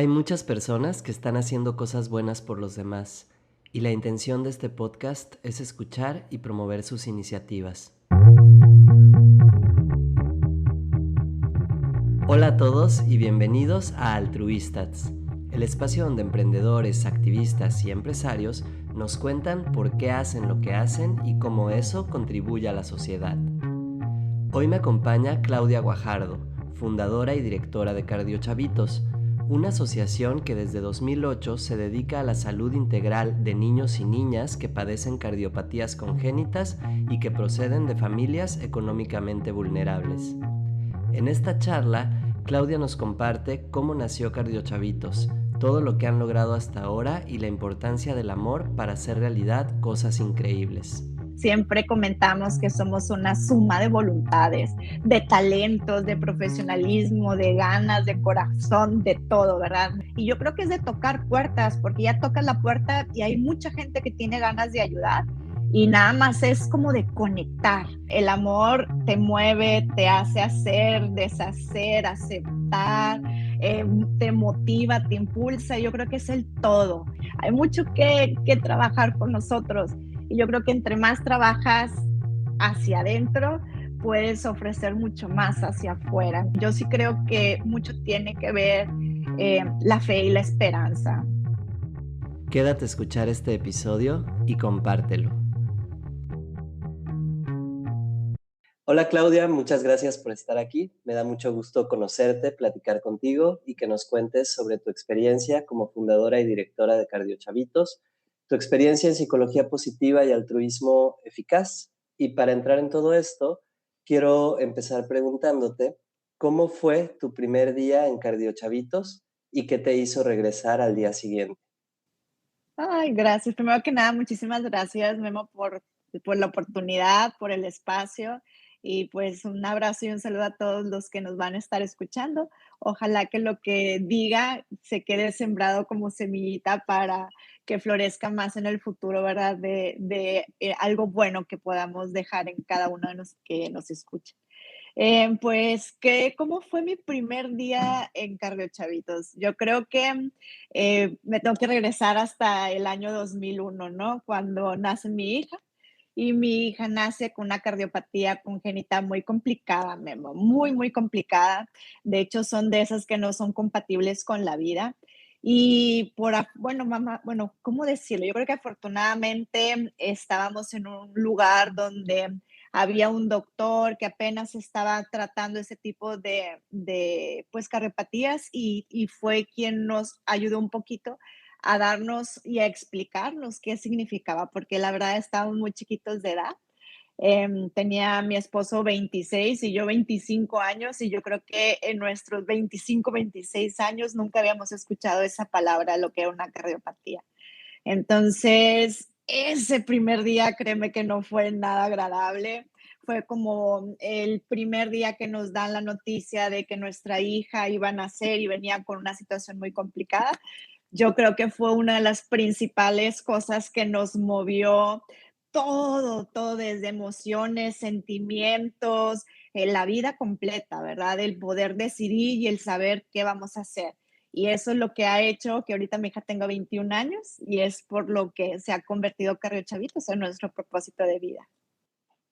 Hay muchas personas que están haciendo cosas buenas por los demás, y la intención de este podcast es escuchar y promover sus iniciativas. Hola a todos y bienvenidos a Altruistats, el espacio donde emprendedores, activistas y empresarios nos cuentan por qué hacen lo que hacen y cómo eso contribuye a la sociedad. Hoy me acompaña Claudia Guajardo, fundadora y directora de Cardiochavitos, una asociación que desde 2008 se dedica a la salud integral de niños y niñas que padecen cardiopatías congénitas y que proceden de familias económicamente vulnerables. En esta charla, Claudia nos comparte cómo nació Cardiochavitos, todo lo que han logrado hasta ahora y la importancia del amor para hacer realidad cosas increíbles. Siempre comentamos que somos una suma de voluntades, de talentos, de profesionalismo, de ganas, de corazón, de todo, ¿verdad? Y yo creo que es de tocar puertas, porque ya tocas la puerta y hay mucha gente que tiene ganas de ayudar y nada más es como de conectar. El amor te mueve, te hace hacer, deshacer, aceptar, te motiva, te impulsa. Yo creo que es el todo. Hay mucho que trabajar con nosotros. Y yo creo que entre más trabajas hacia adentro, puedes ofrecer mucho más hacia afuera. Yo sí creo que mucho tiene que ver la fe y la esperanza. Quédate a escuchar este episodio y compártelo. Hola Claudia, muchas gracias por estar aquí. Me da mucho gusto conocerte, platicar contigo y que nos cuentes sobre tu experiencia como fundadora y directora de Cardiochavitos, tu experiencia en psicología positiva y altruismo eficaz. Y para entrar en todo esto, quiero empezar preguntándote, ¿cómo fue tu primer día en Cardiochavitos y qué te hizo regresar al día siguiente? Ay, gracias. Primero que nada, muchísimas gracias, Memo, por la oportunidad, por el espacio y pues un abrazo y un saludo a todos los que nos van a estar escuchando. Ojalá que lo que diga se quede sembrado como semillita para que florezca más en el futuro, ¿verdad? De algo bueno que podamos dejar en cada uno de los que nos escucha. Pues, ¿cómo fue mi primer día en Cardiochavitos? Yo creo que, me tengo que regresar hasta el año 2001, ¿no? Cuando nace mi hija, y mi hija nace con una cardiopatía congénita muy complicada, Memo, muy, muy complicada. De hecho, son de esas que no son compatibles con la vida. Y bueno, mamá, bueno, ¿cómo decirlo? Yo creo que afortunadamente estábamos en un lugar donde había un doctor que apenas estaba tratando ese tipo pues, cardiopatías y fue quien nos ayudó un poquito a darnos y a explicarnos qué significaba, porque la verdad estábamos muy chiquitos de edad. Tenía mi esposo 26 y yo 25 años y yo creo que en nuestros 25, 26 años nunca habíamos escuchado esa palabra, lo que era una cardiopatía. Entonces, ese primer día, créeme que no fue nada agradable. Fue como el primer día que nos dan la noticia de que nuestra hija iba a nacer y venía con una situación muy complicada. Yo creo que fue una de las principales cosas que nos movió todo, todo desde emociones, sentimientos, la vida completa, ¿verdad? El poder decidir y el saber qué vamos a hacer. Y eso es lo que ha hecho que ahorita mi hija tenga 21 años y es por lo que se ha convertido Carrio Chavitos en nuestro propósito de vida.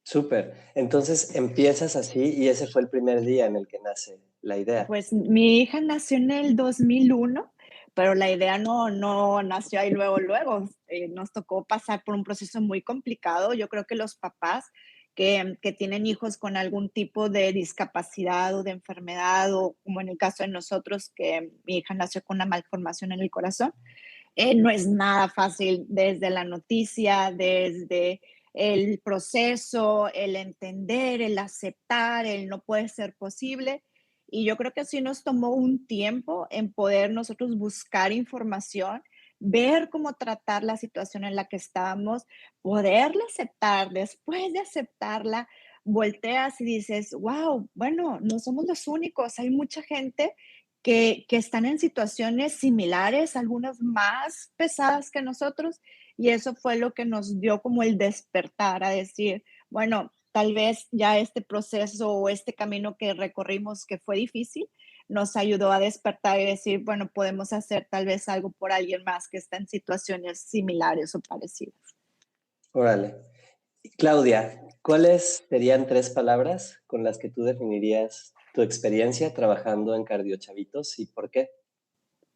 Súper. Entonces empiezas así y ese fue el primer día en el que nace la idea. Pues mi hija nació en el 2001, pero la idea no nació ahí luego, luego. Nos tocó pasar por un proceso muy complicado. Yo creo que los papás que tienen hijos con algún tipo de discapacidad o de enfermedad, o como en el caso de nosotros, que mi hija nació con una malformación en el corazón, no es nada fácil desde la noticia, desde el proceso, el entender, el aceptar, el no puede ser posible. Y yo creo que sí nos tomó un tiempo en poder nosotros buscar información, ver cómo tratar la situación en la que estábamos, poderla aceptar. Después de aceptarla, volteas y dices, wow, bueno, no somos los únicos, hay mucha gente que están en situaciones similares, algunas más pesadas que nosotros, y eso fue lo que nos dio como el despertar a decir, bueno, tal vez ya este proceso o este camino que recorrimos que fue difícil, nos ayudó a despertar y decir, bueno, podemos hacer tal vez algo por alguien más que está en situaciones similares o parecidas. Órale. Claudia, ¿cuáles serían 3 palabras con las que tú definirías tu experiencia trabajando en Cardiochavitos y por qué?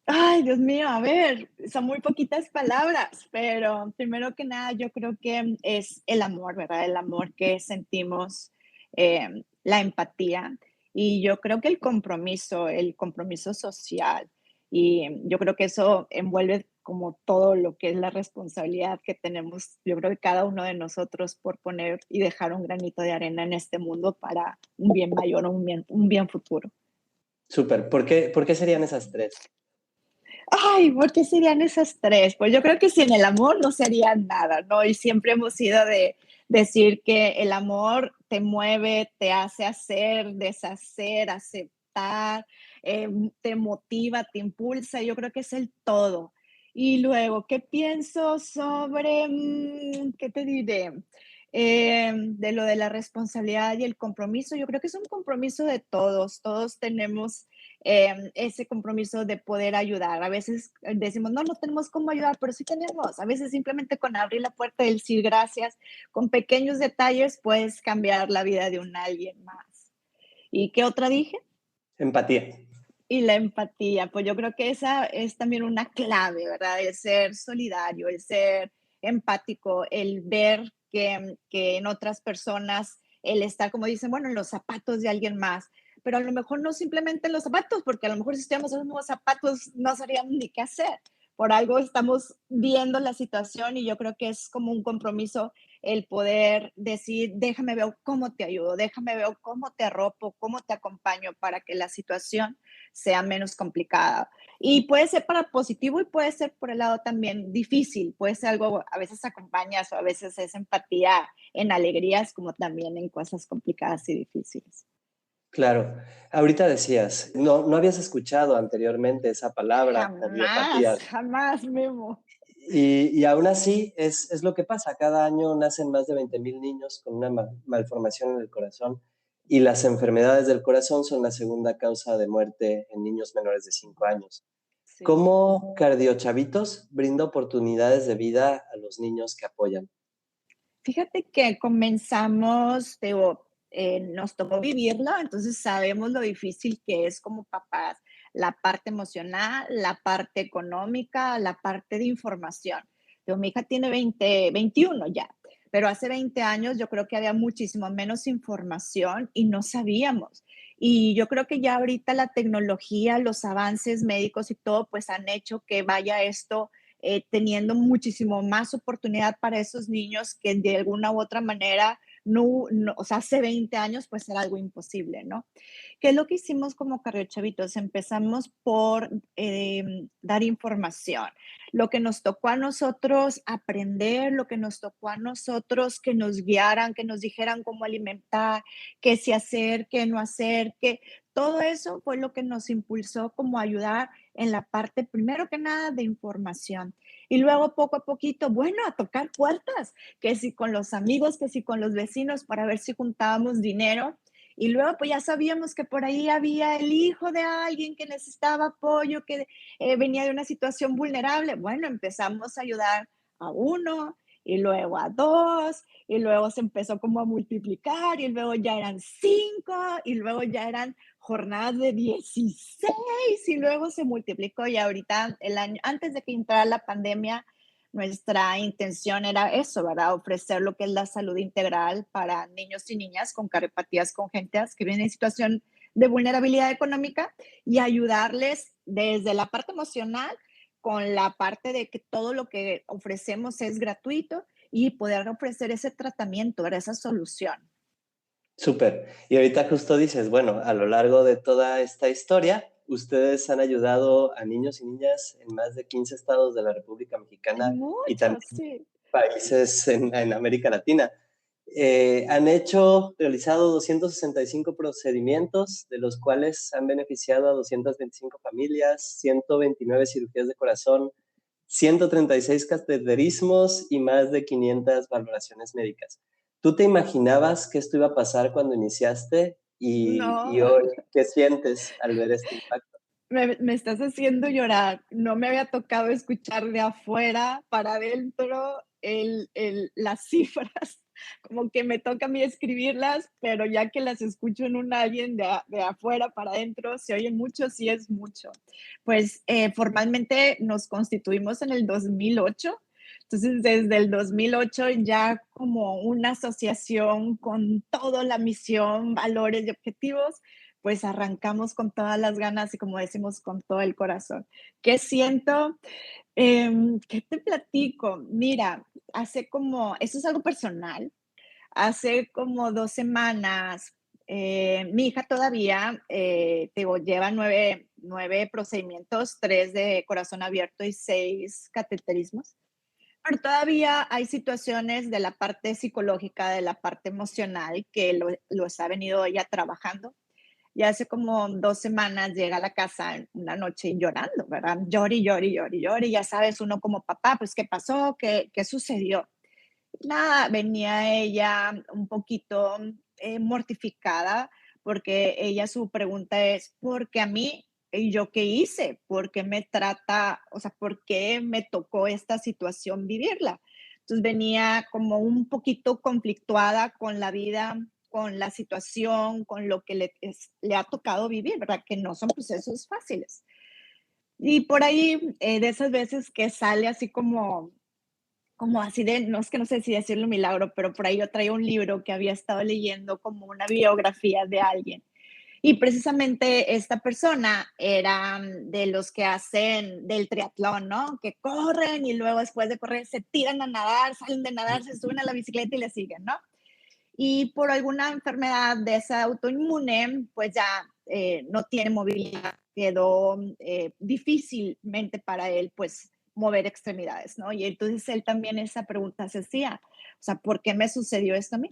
Ay, Dios mío, a ver, son muy poquitas palabras, pero primero que nada yo creo que es el amor, ¿verdad? El amor que sentimos, la empatía y yo creo que el compromiso social y yo creo que eso envuelve como todo lo que es la responsabilidad que tenemos, yo creo que cada uno de nosotros por poner y dejar un granito de arena en este mundo para un bien mayor, un bien futuro. Súper. ¿Por qué serían esas 3? Ay, ¿por qué serían esas 3? Pues yo creo que sin el amor no sería nada, ¿no? Y siempre hemos sido de decir que el amor te mueve, te hace hacer, deshacer, aceptar, te motiva, te impulsa, yo creo que es el todo. Y luego, ¿qué pienso sobre, qué te diré? De lo de la responsabilidad y el compromiso, yo creo que es un compromiso de todos, todos tenemos ese compromiso de poder ayudar. A veces decimos, no, no tenemos cómo ayudar, pero sí tenemos. A veces simplemente con abrir la puerta y decir gracias, con pequeños detalles puedes cambiar la vida de un alguien más. ¿Y qué otra dije? Empatía. Y la empatía, pues yo creo que esa es también una clave, ¿verdad? El ser solidario, el ser empático, el ver que en otras personas, el estar, como dicen, bueno, en los zapatos de alguien más, pero a lo mejor no simplemente en los zapatos, porque a lo mejor si estuviéramos en los mismos zapatos no sabríamos ni qué hacer. Por algo estamos viendo la situación y yo creo que es como un compromiso el poder decir, déjame ver cómo te ayudo, déjame ver cómo te arropo, cómo te acompaño para que la situación sea menos complicada. Y puede ser para positivo y puede ser por el lado también difícil, puede ser algo, a veces acompañas o a veces es empatía en alegrías como también en cosas complicadas y difíciles. Claro. Ahorita decías, no habías escuchado anteriormente esa palabra, Jamás, cardiopatía. jamás, Memo. Y aún así es lo que pasa. Cada año nacen más de 20,000 niños con una malformación en el corazón y las enfermedades del corazón son la segunda causa de muerte en niños menores de 5 años. Sí. ¿Cómo Cardiochavitos brinda oportunidades de vida a los niños que apoyan? Fíjate que comenzamos, digo, nos tocó vivirlo, entonces sabemos lo difícil que es como papás, la parte emocional, la parte económica, la parte de información. Digo, mi hija tiene 21 ya, pero hace 20 años yo creo que había muchísimo menos información y no sabíamos. Y yo creo que ya ahorita la tecnología, los avances médicos y todo, pues han hecho que vaya esto teniendo muchísimo más oportunidad para esos niños que de alguna u otra manera o sea, hace 20 años pues era algo imposible, ¿no? ¿Qué es lo que hicimos como Carriochavitos? Empezamos por dar información, lo que nos tocó a nosotros aprender, lo que nos tocó a nosotros que nos guiaran, que nos dijeran cómo alimentar, qué sí hacer, qué no hacer, que todo eso fue lo que nos impulsó como ayudar en la parte, primero que nada, de información. Y luego poco a poquito, bueno, a tocar puertas, que si con los amigos, que si con los vecinos, para ver si juntábamos dinero. Y luego, pues ya sabíamos que por ahí había el hijo de alguien que necesitaba apoyo, que venía de una situación vulnerable. Bueno, empezamos a ayudar a uno y luego a dos y luego se empezó como a multiplicar y luego ya eran 5 y luego ya eran jornadas de 16 y luego se multiplicó y ahorita el año, antes de que entrara la pandemia, nuestra intención era eso, ¿verdad? Ofrecer lo que es la salud integral para niños y niñas con cardiopatías congénitas que vienen en situación de vulnerabilidad económica y ayudarles desde la parte emocional con la parte de que todo lo que ofrecemos es gratuito y poder ofrecer ese tratamiento, ¿verdad? Esa solución. Súper. Y ahorita justo dices, bueno, a lo largo de toda esta historia, ustedes han ayudado a niños y niñas en más de 15 estados de la República Mexicana y también Muchos, sí. países en América Latina. Realizado 265 procedimientos, de los cuales han beneficiado a 225 familias, 129 cirugías de corazón, 136 cateterismos y más de 500 valoraciones médicas. ¿Tú te imaginabas que esto iba a pasar cuando iniciaste Y No, hoy, ¿qué sientes al ver este impacto? me estás haciendo llorar. No me había tocado escuchar de afuera para adentro las cifras, como que me toca a mí escribirlas, pero ya que las escucho en un alguien de afuera para adentro, se oyen mucho, sí es mucho. Pues, formalmente nos constituimos en el 2008. Entonces, desde el 2008 ya como una asociación con toda la misión, valores y objetivos, pues arrancamos con todas las ganas y como decimos, con todo el corazón. ¿Qué siento? ¿Qué te platico? Mira, hace como, esto es algo personal, hace como 2 semanas, mi hija todavía, te digo, lleva nueve procedimientos, 3 de corazón abierto y 6 cateterismos, pero todavía hay situaciones de la parte psicológica, de la parte emocional, que los ha venido ella trabajando. Y hace como 2 semanas llega a la casa una noche llorando, ¿verdad? Llori, llori, llori, llori. Ya sabes, uno como papá, pues, ¿qué pasó? ¿Qué sucedió? Nada, venía ella un poquito mortificada porque ella su pregunta es, ¿por qué a mí? ¿Y yo qué hice? ¿Por qué me trata, o sea, por qué me tocó esta situación vivirla? Entonces venía como un poquito conflictuada con la vida, con la situación, con lo que le ha tocado vivir, ¿verdad? Que no son procesos fáciles. Y por ahí, de esas veces que sale así como así de, no es que no sé si decirlo milagro, pero por ahí yo traía un libro que había estado leyendo como una biografía de alguien. Y precisamente esta persona era de los que hacen del triatlón, ¿no? Que corren y luego después de correr se tiran a nadar, salen de nadar, se suben a la bicicleta y le siguen, ¿no? Y por alguna enfermedad de esa autoinmune, pues ya no tiene movilidad, quedó difícilmente para él, pues, mover extremidades, ¿no? Y entonces él también esa pregunta se hacía, o sea, ¿por qué me sucedió esto a mí?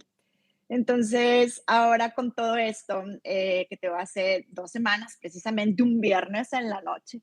Entonces, ahora con todo esto, que te va a hacer 2 semanas, precisamente un viernes en la noche,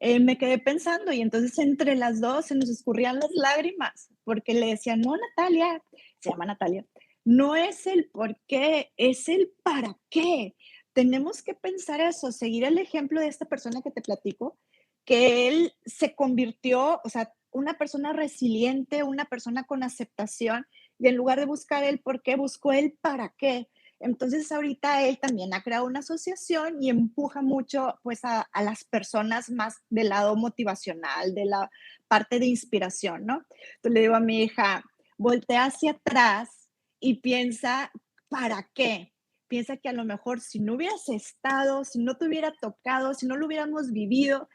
me quedé pensando y entonces entre las dos se nos escurrían las lágrimas, porque le decía, no, Natalia, se llama Natalia, no es el por qué, es el para qué. Tenemos que pensar eso, seguir el ejemplo de esta persona que te platico, que él se convirtió, o sea, una persona resiliente, una persona con aceptación, y en lugar de buscar el por qué, buscó el para qué. Entonces ahorita él también ha creado una asociación y empuja mucho pues a las personas más del lado motivacional, de la parte de inspiración, ¿no? Entonces le digo a mi hija, voltea hacia atrás y piensa, ¿para qué? Piensa que a lo mejor si no hubieras estado, si no te hubiera tocado, si no lo hubiéramos vivido,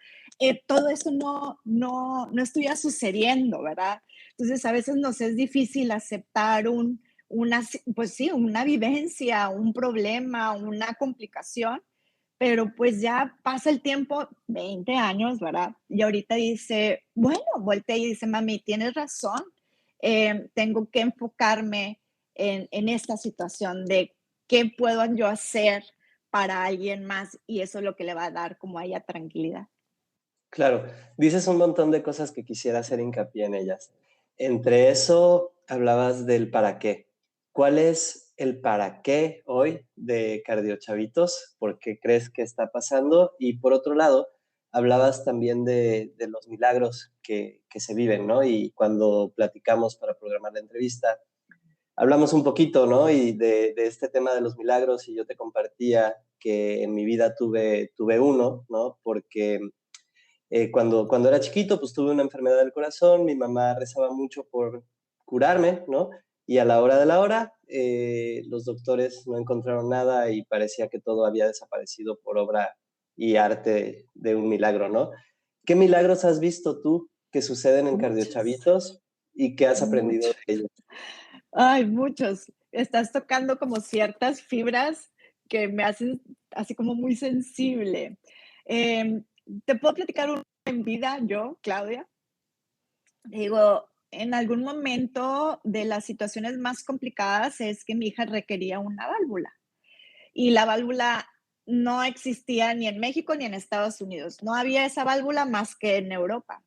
todo eso no estuviera sucediendo, ¿verdad? Entonces a veces nos es difícil aceptar pues sí, una vivencia, un problema, una complicación, pero pues ya pasa el tiempo, 20 años, ¿verdad? Y ahorita dice, bueno, voltea y dice, mami, tienes razón, tengo que enfocarme en esta situación de qué puedo yo hacer para alguien más y eso es lo que le va a dar como a ella tranquilidad. Claro, dices un montón de cosas que quisiera hacer hincapié en ellas. Entre eso, hablabas del para qué. ¿Cuál es el para qué hoy de Cardiochavitos? ¿Por qué crees que está pasando? Y por otro lado, hablabas también de los milagros que se viven, ¿no? Y cuando platicamos para programar la entrevista, hablamos un poquito, ¿no? Y de este tema de los milagros y yo te compartía que en mi vida tuve uno, ¿no? Porque cuando era chiquito, pues tuve una enfermedad del corazón, mi mamá rezaba mucho por curarme, ¿no? Y a la hora de la hora, los doctores no encontraron nada y parecía que todo había desaparecido por obra y arte de un milagro, ¿no? ¿Qué milagros has visto tú que suceden en Muchos, Cardiochavitos y qué has aprendido muchos. de ellos? Ay, muchos. Estás tocando como ciertas fibras que me hacen así como muy sensible. Em, Te puedo platicar una en vida, yo, Claudia. Digo, en algún momento de las situaciones más complicadas es que mi hija requería una válvula y la válvula no existía ni en México ni en Estados Unidos. No había esa válvula más que en Europa.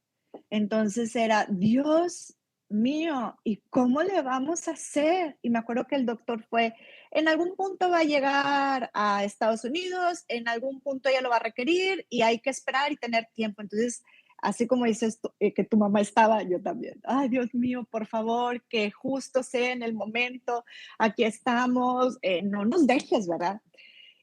Entonces era, Dios mío, ¿y cómo le vamos a hacer? Y me acuerdo que el doctor fue, en algún punto va a llegar a Estados Unidos, en algún punto ella lo va a requerir y hay que esperar y tener tiempo. Entonces, así como dices que tu mamá estaba, yo también. Ay, Dios mío, por favor, que justo sea en el momento, aquí estamos, no nos dejes, ¿verdad?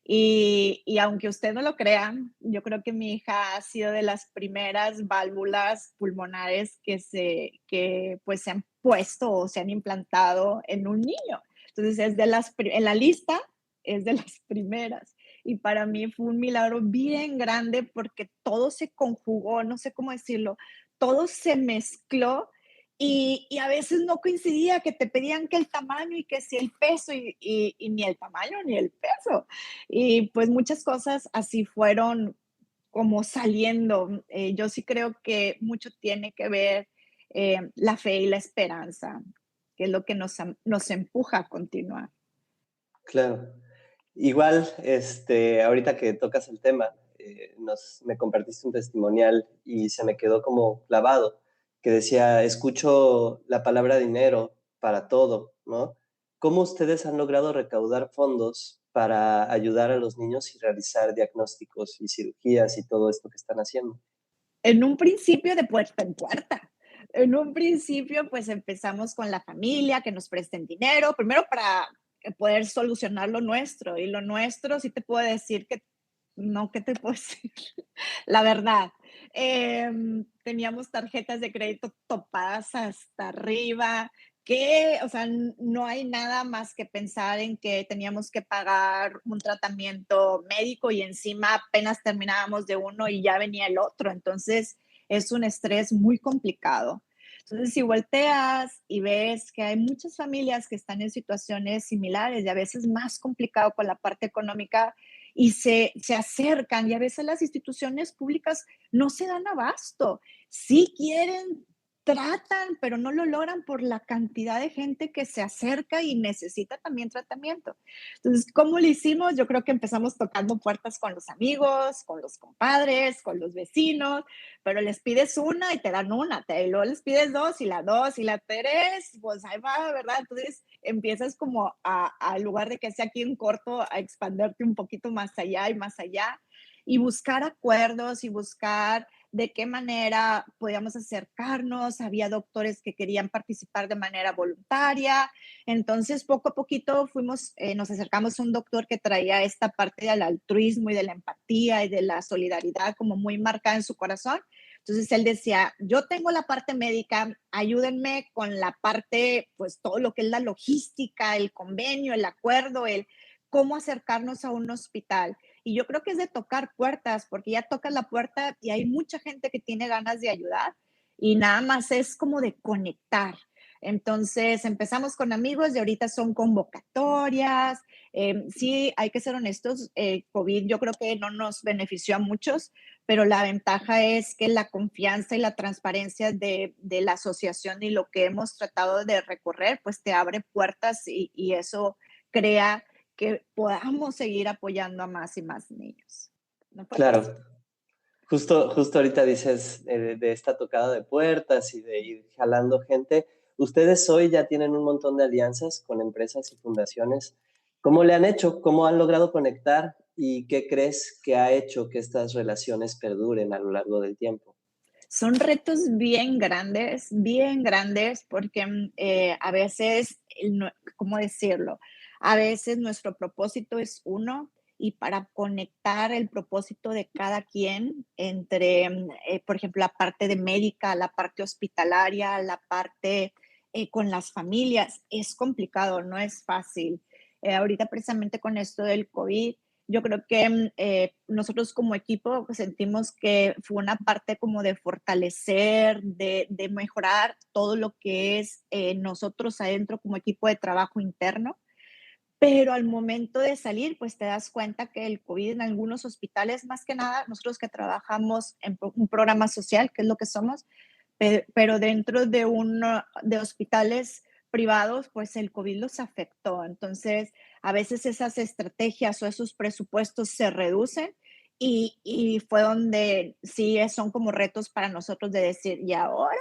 Y aunque usted no lo crea, yo creo que mi hija ha sido de las primeras válvulas pulmonares que pues se han puesto o se han implantado en un niño. Entonces es de en la lista es de las primeras. Y para mí fue un milagro bien grande porque todo se conjugó, no sé cómo decirlo, todo se mezcló y a veces no coincidía, que te pedían que el tamaño y que si el peso y ni el tamaño ni el peso. Y pues muchas cosas así fueron como saliendo. Yo sí creo que mucho tiene que ver la fe y la esperanza, que es lo que nos empuja a continuar. Claro. Igual, ahorita que tocas el tema, me compartiste un testimonial y se me quedó como clavado, que decía, escucho la palabra dinero para todo, ¿no? ¿Cómo ustedes han logrado recaudar fondos para ayudar a los niños y realizar diagnósticos y cirugías y todo esto que están haciendo? En un principio de puerta en puerta. En un principio, pues empezamos con la familia, que nos presten dinero, primero para poder solucionar lo nuestro. Y lo nuestro, sí te puedo decir que, no, ¿qué te puedo decir? La verdad, teníamos tarjetas de crédito topadas hasta arriba, que, o sea, no hay nada más que pensar en que teníamos que pagar un tratamiento médico y encima apenas terminábamos de uno y ya venía el otro. Entonces, es un estrés muy complicado. Entonces, si volteas y ves que hay muchas familias que están en situaciones similares y a veces más complicado con la parte económica, y se acercan y a veces las instituciones públicas no se dan abasto. Sí quieren, tratan, pero no lo logran por la cantidad de gente que se acerca y necesita también tratamiento. Entonces, ¿cómo lo hicimos? Yo creo que empezamos tocando puertas con los amigos, con los compadres, con los vecinos, pero les pides una y te dan una, y luego les pides dos y la tres, pues ahí va, ¿verdad? Entonces empiezas como al lugar de que sea aquí en corto, a expanderte un poquito más allá y buscar acuerdos y buscar de qué manera podíamos acercarnos. Había doctores que querían participar de manera voluntaria. Entonces, poco a poquito nos acercamos a un doctor que traía esta parte del altruismo y de la empatía y de la solidaridad como muy marcada en su corazón. Entonces él decía, yo tengo la parte médica, ayúdenme con la parte, pues todo lo que es la logística, el convenio, el acuerdo, el cómo acercarnos a un hospital. Y yo creo que es de tocar puertas, porque ya tocas la puerta y hay mucha gente que tiene ganas de ayudar y nada más es como de conectar. Entonces empezamos con amigos y ahorita son convocatorias. Sí, hay que ser honestos, COVID yo creo que no nos benefició a muchos, pero la ventaja es que la confianza y la transparencia de la asociación y lo que hemos tratado de recorrer, pues te abre puertas y eso crea que podamos seguir apoyando a más y más niños. No fue fácil. Claro. Justo ahorita dices de esta tocada de puertas y de ir jalando gente. Ustedes hoy ya tienen un montón de alianzas con empresas y fundaciones. ¿Cómo le han hecho? ¿Cómo han logrado conectar? ¿Y qué crees que ha hecho que estas relaciones perduren a lo largo del tiempo? Son retos bien grandes, porque a veces, ¿cómo decirlo? A veces nuestro propósito es uno y para conectar el propósito de cada quien entre, por ejemplo, la parte de médica, la parte hospitalaria, la parte con las familias, es complicado, no es fácil. Ahorita precisamente con esto del COVID, yo creo que nosotros como equipo pues, sentimos que fue una parte como de fortalecer, de mejorar todo lo que es nosotros adentro como equipo de trabajo interno, pero al momento de salir, pues te das cuenta que el COVID en algunos hospitales, más que nada, nosotros que trabajamos en un programa social, que es lo que somos, pero dentro de hospitales privados, pues el COVID los afectó. Entonces, a veces esas estrategias o esos presupuestos se reducen y fue donde sí son como retos para nosotros de decir, ¿y ahora?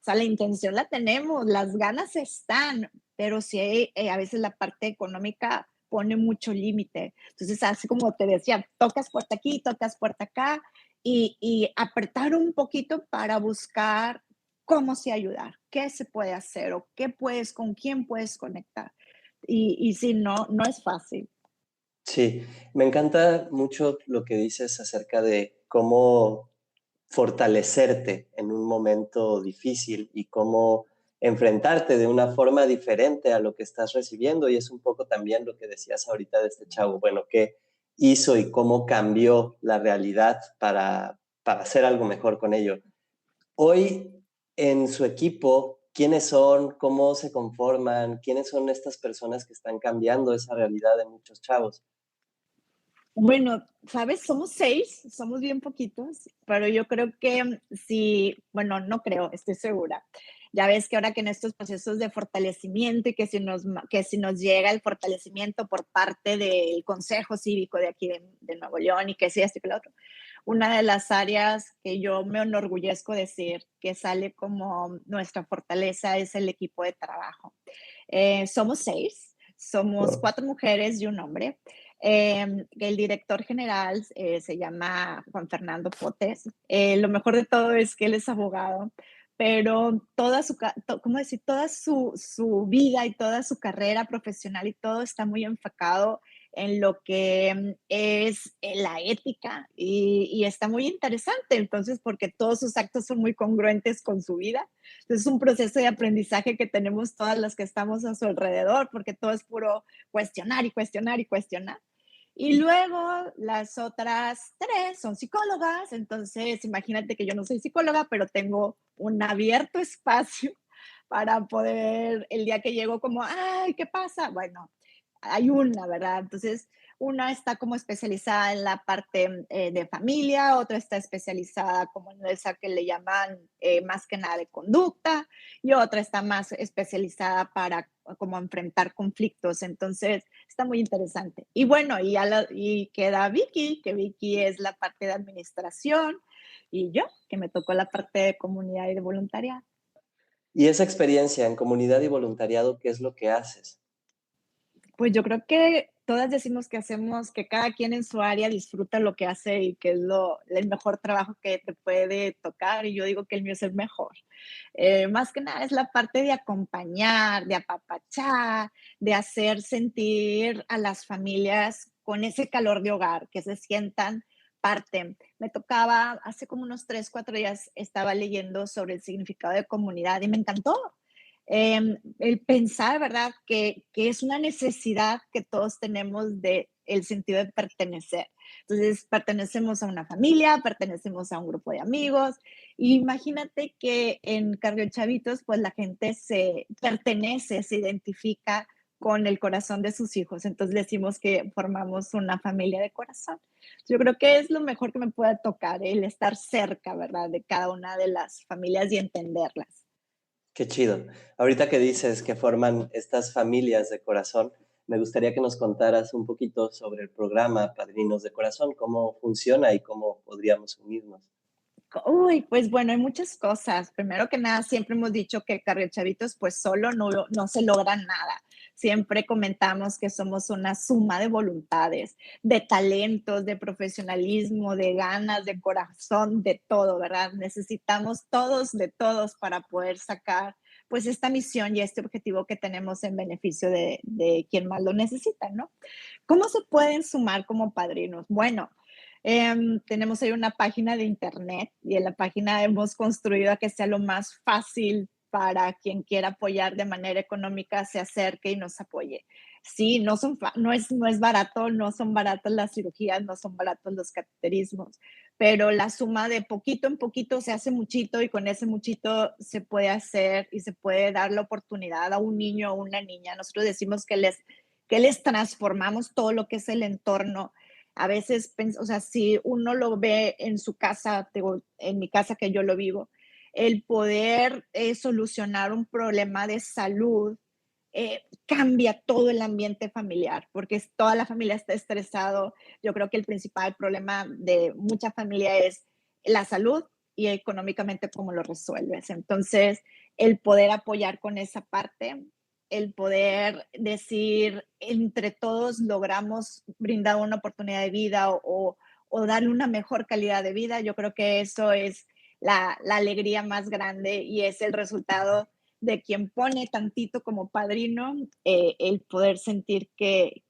O sea, la intención la tenemos, las ganas están, pero sí a veces la parte económica pone mucho límite. Entonces, así como te decía, tocas puerta aquí, tocas puerta acá, y apretar un poquito para buscar cómo se ayudar, qué se puede hacer o qué puedes, con quién puedes conectar. Y sí, no es fácil. Sí, me encanta mucho lo que dices acerca de cómo fortalecerte en un momento difícil y cómo enfrentarte de una forma diferente a lo que estás recibiendo. Y es un poco también lo que decías ahorita de este chavo, bueno, qué hizo y cómo cambió la realidad para hacer algo mejor con ello. Hoy en su equipo, ¿quiénes son? ¿Cómo se conforman? ¿Quiénes son estas personas que están cambiando esa realidad de muchos chavos? Bueno, ¿sabes? Somos 6, somos bien poquitos, pero yo creo que sí, bueno, no creo, estoy segura. Ya ves que ahora que en estos procesos de fortalecimiento y que si nos llega el fortalecimiento por parte del Consejo Cívico de aquí de Nuevo León y que sí, esto y que lo otro, una de las áreas que yo me enorgullezco decir que sale como nuestra fortaleza es el equipo de trabajo. Somos 6, somos Wow. 4 mujeres y un hombre. El director general se llama Juan Fernando Potes. Lo mejor de todo es que él es abogado, pero ¿cómo decir? Toda su vida y toda su carrera profesional y todo está muy enfocado en lo que es la ética y está muy interesante, entonces, porque todos sus actos son muy congruentes con su vida. Entonces, es un proceso de aprendizaje que tenemos todas las que estamos a su alrededor, porque todo es puro cuestionar y cuestionar y cuestionar. Y luego las otras 3 son psicólogas, entonces imagínate que yo no soy psicóloga, pero tengo un abierto espacio para poder, el día que llego como, ay, ¿qué pasa? Bueno, hay una, ¿verdad? Entonces, una está como especializada en la parte de familia, otra está especializada como en esa que le llaman más que nada de conducta, y otra está más especializada para como enfrentar conflictos. Entonces, está muy interesante. Y bueno, y queda Vicky, que Vicky es la parte de administración, y yo, que me tocó la parte de comunidad y de voluntariado. Y esa experiencia en comunidad y voluntariado, ¿qué es lo que haces? Pues yo creo que todas decimos que hacemos, que cada quien en su área disfruta lo que hace y que es el mejor trabajo que te puede tocar, y yo digo que el mío es el mejor. Más que nada es la parte de acompañar, de apapachar, de hacer sentir a las familias con ese calor de hogar, que se sientan parte. Me tocaba, hace como unos 3, 4 días, estaba leyendo sobre el significado de comunidad y me encantó. El pensar, ¿verdad? Que es una necesidad que todos tenemos de el sentido de pertenecer. Entonces, pertenecemos a una familia, pertenecemos a un grupo de amigos. Y imagínate que en Cardio Chavitos, pues la gente se pertenece, se identifica con el corazón de sus hijos. Entonces decimos que formamos una familia de corazón. Yo creo que es lo mejor que me puede tocar, el estar cerca, ¿verdad? De cada una de las familias y entenderlas. Qué chido. Ahorita que dices que forman estas familias de corazón, me gustaría que nos contaras un poquito sobre el programa Padrinos de Corazón, cómo funciona y cómo podríamos unirnos. Uy, pues bueno, hay muchas cosas. Primero que nada, siempre hemos dicho que Carriel Chavitos, pues solo no se logra nada. Siempre comentamos que somos una suma de voluntades, de talentos, de profesionalismo, de ganas, de corazón, de todo, ¿verdad? Necesitamos todos de todos para poder sacar pues esta misión y este objetivo que tenemos en beneficio de quien más lo necesita, ¿no? ¿Cómo se pueden sumar como padrinos? Bueno, tenemos ahí una página de internet y en la página hemos construido a que sea lo más fácil para quien quiera apoyar de manera económica, se acerque y nos apoye. Sí, no es barato, no son baratas las cirugías, no son baratos los cateterismos, pero la suma de poquito en poquito se hace muchito y con ese muchito se puede hacer y se puede dar la oportunidad a un niño o una niña. Nosotros decimos que les transformamos todo lo que es el entorno. A veces, o sea, si uno lo ve en su casa, digo, en mi casa que yo lo vivo, el poder solucionar un problema de salud cambia todo el ambiente familiar, porque toda la familia está estresado. Yo creo que el principal problema de mucha familia es la salud y económicamente cómo lo resuelves. Entonces, el poder apoyar con esa parte el poder decir, entre todos logramos brindar una oportunidad de vida o darle una mejor calidad de vida. Yo creo que eso es la alegría más grande y es el resultado de quien pone tantito como padrino, el poder sentir que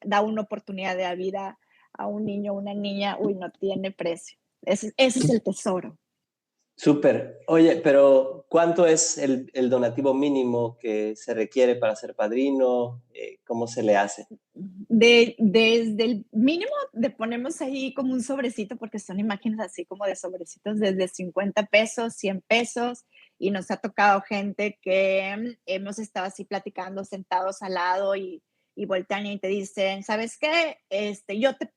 da una oportunidad de vida a un niño o una niña, uy, no tiene precio. Ese es el tesoro. Súper. Oye, pero ¿cuánto es el donativo mínimo que se requiere para ser padrino? ¿Cómo se le hace? Desde el mínimo le ponemos ahí como un sobrecito, porque son imágenes así como de sobrecitos desde 50 pesos, 100 pesos, y nos ha tocado gente que hemos estado así platicando sentados al lado y voltean y te dicen, ¿sabes qué?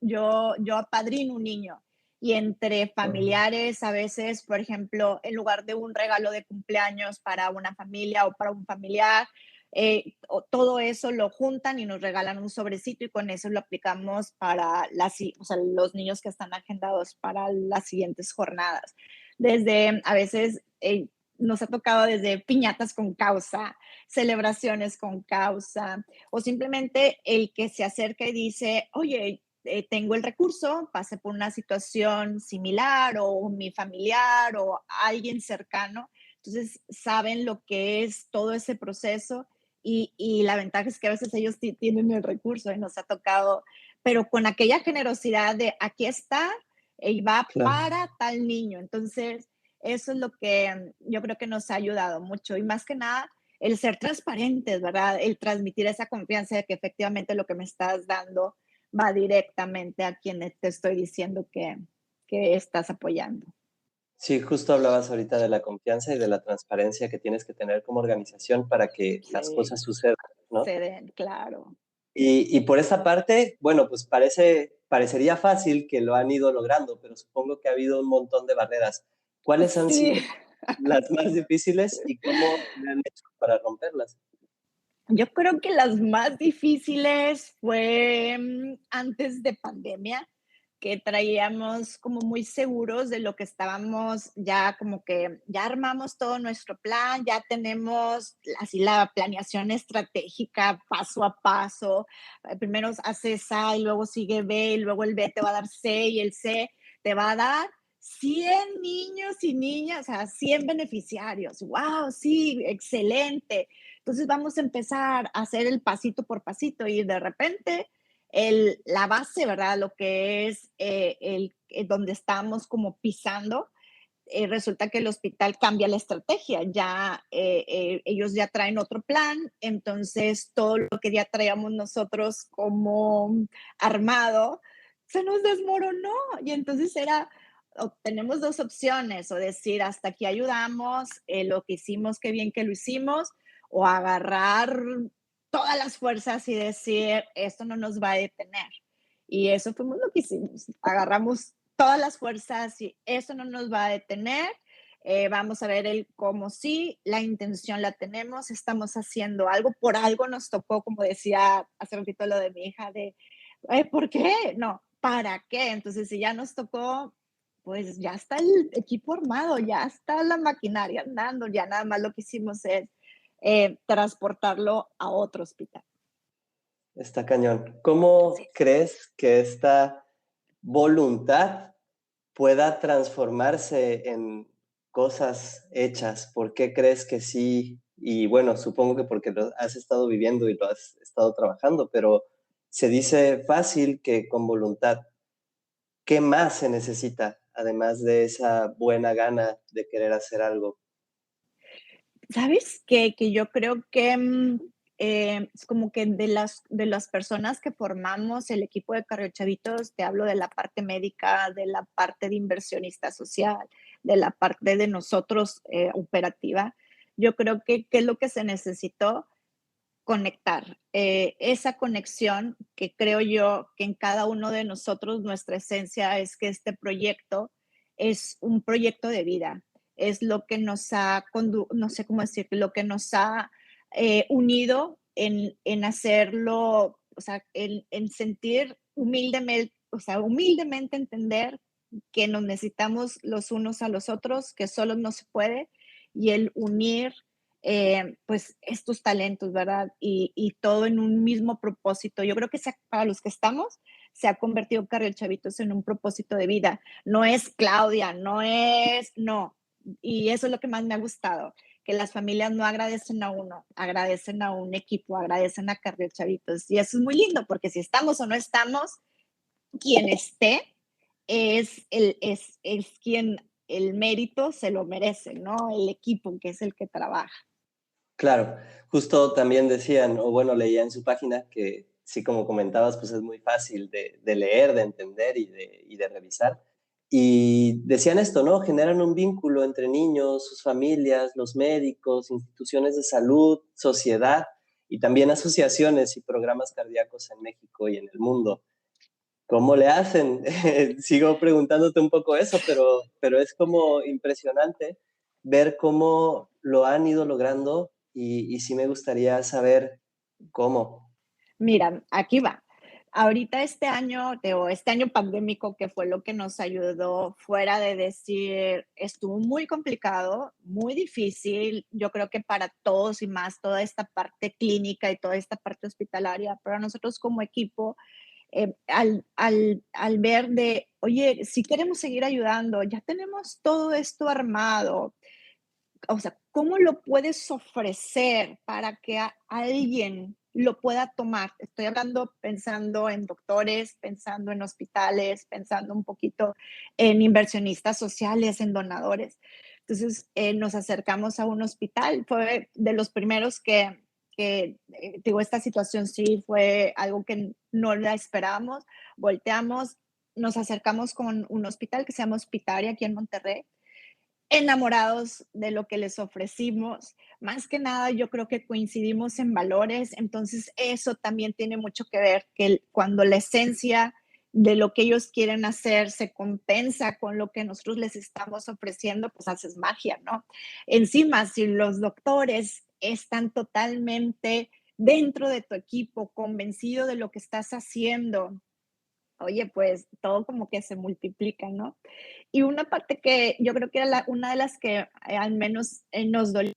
Yo apadrino un niño. Y entre Ujú. familiares, a veces, por ejemplo, en lugar de un regalo de cumpleaños para una familia o para un familiar, todo eso lo juntan y nos regalan un sobrecito y con eso lo aplicamos para o sea, los niños que están agendados para las siguientes jornadas. Desde, a veces, nos ha tocado desde piñatas con causa, celebraciones con causa, o simplemente el que se acerca y dice, oye, tengo el recurso, pasé por una situación similar o mi familiar o alguien cercano, entonces saben lo que es todo ese proceso y la ventaja es que a veces ellos tienen el recurso y nos ha tocado, pero con aquella generosidad de aquí está y va Claro. para tal niño. Entonces, eso es lo que yo creo que nos ha ayudado mucho y más que nada el ser transparentes, ¿verdad? El transmitir esa confianza de que efectivamente lo que me estás dando va directamente a quien te estoy diciendo que estás apoyando. Sí, justo hablabas ahorita de la confianza y de la transparencia que tienes que tener como organización para que las Sí, cosas sucedan, ¿no? se den, claro. Y por esa parte, bueno, pues parecería fácil que lo han ido logrando, pero supongo que ha habido un montón de barreras. ¿Cuáles han sido Sí. las más difíciles y cómo le han hecho para romperlas? Yo creo que las más difíciles fue, antes de pandemia, que traíamos como muy seguros de lo que estábamos ya como que ya armamos todo nuestro plan, ya tenemos así la planeación estratégica paso a paso. Primero haces A y luego sigue B y luego el B te va a dar C y el C te va a dar 100 niños y niñas, o sea, 100 beneficiarios. ¡Wow! Sí, excelente. Entonces vamos a empezar a hacer el pasito por pasito y de repente la base, ¿verdad? Lo que es donde estamos como pisando, resulta que el hospital cambia la estrategia, ya ellos ya traen otro plan, entonces todo lo que ya traíamos nosotros como armado se nos desmoronó y entonces era, o tenemos dos opciones, o decir hasta aquí ayudamos, lo que hicimos, qué bien que lo hicimos, o agarrar todas las fuerzas y decir, esto no nos va a detener. Y eso fue lo que hicimos. Agarramos todas las fuerzas y eso no nos va a detener. Vamos a ver el cómo sí, la intención la tenemos, estamos haciendo algo, por algo nos tocó, como decía hace ratito lo de mi hija, de, ¿por qué? No, ¿para qué? Entonces, si ya nos tocó, pues ya está el equipo armado, ya está la maquinaria andando, ya nada más lo que hicimos es transportarlo a otro hospital. Está cañón. Sí. ¿Cómo crees que esta voluntad pueda transformarse en cosas hechas? ¿Por qué crees que sí? Y bueno, supongo que porque lo has estado viviendo y lo has estado trabajando, pero se dice fácil que con voluntad. ¿Qué más se necesita, además de esa buena gana de querer hacer algo? ¿Sabes qué? Que yo creo que, es como que de las personas que formamos el equipo de Carriochavitos, te hablo de la parte médica, de la parte de inversionista social, de la parte de nosotros, operativa. Yo creo que, ¿qué es lo que se necesitó? Conectar. Esa conexión que creo yo que en cada uno de nosotros nuestra esencia es que este proyecto es un proyecto de vida, es lo que nos ha, no sé cómo decir, lo que nos ha unido en hacerlo, o sea, en sentir humildemente, o sea, humildemente entender que nos necesitamos los unos a los otros, que solo no se puede, y el unir pues estos talentos, ¿verdad? Y todo en un mismo propósito. Yo creo que para los que estamos, se ha convertido Carriel Chavitos en un propósito de vida. No es Claudia, no. Y eso es lo que más me ha gustado, que las familias no agradecen a uno, agradecen a un equipo, agradecen a Carriel Chavitos. Y eso es muy lindo, porque si estamos o no estamos, quien esté es quien el mérito se lo merece, ¿no? El equipo que es el que trabaja. Claro, justo también decían, o bueno, leía en su página que sí, como comentabas, pues es muy fácil de leer, de entender y de revisar. Y decían esto, ¿no? Generan un vínculo entre niños, sus familias, los médicos, instituciones de salud, sociedad y también asociaciones y programas cardíacos en México y en el mundo. ¿Cómo le hacen? Sigo preguntándote un poco eso, pero es como impresionante ver cómo lo han ido logrando y sí me gustaría saber cómo. Mira, aquí va. Ahorita este año pandémico, que fue lo que nos ayudó, fuera de decir, estuvo muy complicado, muy difícil, yo creo que para todos y más toda esta parte clínica y toda esta parte hospitalaria, pero nosotros como equipo, al ver de, oye, si queremos seguir ayudando, ya tenemos todo esto armado, o sea, ¿cómo lo puedes ofrecer para que alguien lo pueda tomar? Estoy hablando pensando en doctores, pensando en hospitales, pensando un poquito en inversionistas sociales, en donadores. Entonces, nos acercamos a un hospital. Fue de los primeros digo, esta situación sí fue algo que no la esperábamos. Volteamos, nos acercamos con un hospital que se llama Hospitaria aquí en Monterrey, enamorados de lo que les ofrecimos. Más que nada, yo creo que coincidimos en valores, entonces eso también tiene mucho que ver, que cuando la esencia de lo que ellos quieren hacer se compensa con lo que nosotros les estamos ofreciendo, pues haces magia, ¿no? Encima, si los doctores están totalmente dentro de tu equipo, convencido de lo que estás haciendo, oye, pues todo como que se multiplica, ¿no? Y una parte que yo creo que era una de las que al menos nos dolió